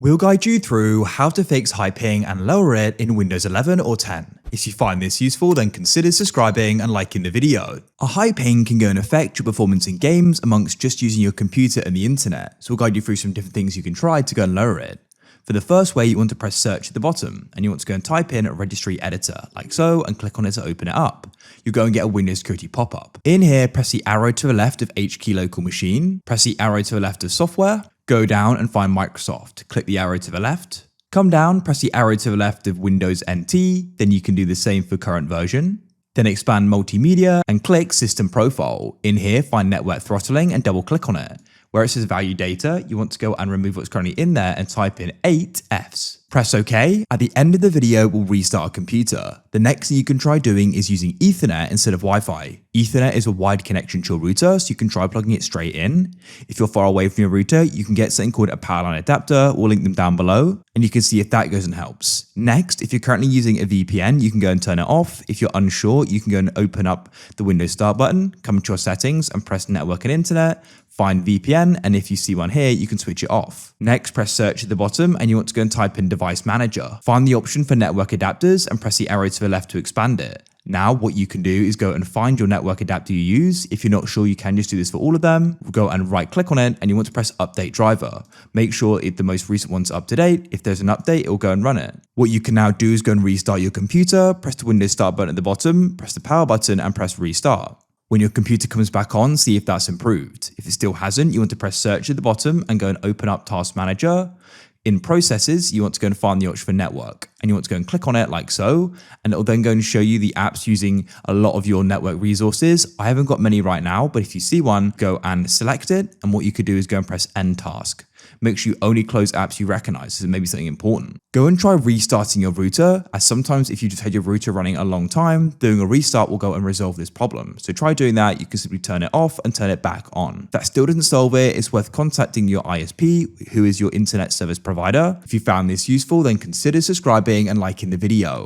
We'll guide you through how to fix high ping and lower it in Windows 11 or 10. If you find this useful, then consider subscribing and liking the video. A high ping can go and affect your performance in games amongst just using your computer and the internet, so we'll guide you through some different things you can try to go and lower it. For the first way, you want to press search at the bottom, and you want to go and type in Registry Editor, like so, and click on it to open it up. You'll go and get a Windows security pop-up. In here, press the arrow to the left of HK local machine, press the arrow to the left of software, go down and find Microsoft, click the arrow to the left, come down, press the arrow to the left of Windows NT, then you can do the same for current version. Then expand Multimedia and click System Profile. In here, find Network Throttling and double click on it. Where it says Value Data, you want to go and remove what's currently in there and type in 8 Fs. Press OK. At the end of the video, we'll restart our computer. The next thing you can try doing is using Ethernet instead of Wi-Fi. Ethernet is a wide connection to your router, so you can try plugging it straight in. If you're far away from your router, you can get something called a power line adapter. We'll link them down below, and you can see if that goes and helps. Next, if you're currently using a VPN, you can go and turn it off. If you're unsure, you can go and open up the Windows Start button, come to your settings and press Network and Internet, find VPN, and if you see one here, you can switch it off. Next, press search at the bottom and you want to go and type in Device Manager. Find the option for network adapters and press the arrow to the left to expand it. Now, what you can do is go and find your network adapter you use. If you're not sure, you can just do this for all of them. Go and right click on it and you want to press Update Driver. Make sure if the most recent one's up to date. If there's an update, it will go and run it. What you can now do is go and restart your computer, press the Windows Start button at the bottom, press the power button and press Restart. When your computer comes back on, see if that's improved. If it still hasn't, you want to press search at the bottom and go and open up Task Manager. In Processes, you want to go and find the option for Network, and you want to go and click on it like so, and it'll then go and show you the apps using a lot of your network resources. I haven't got many right now, but if you see one, go and select it, and what you could do is go and press End Task. Make sure you only close apps you recognize, so maybe something important. Go and try restarting your router, as sometimes if you just had your router running a long time, doing a restart will go and resolve this problem. So try doing that. You can simply turn it off and turn it back on. If that still doesn't solve it, it's worth contacting your ISP, who is your internet service provider. If you found this useful, then consider subscribing and liking the video.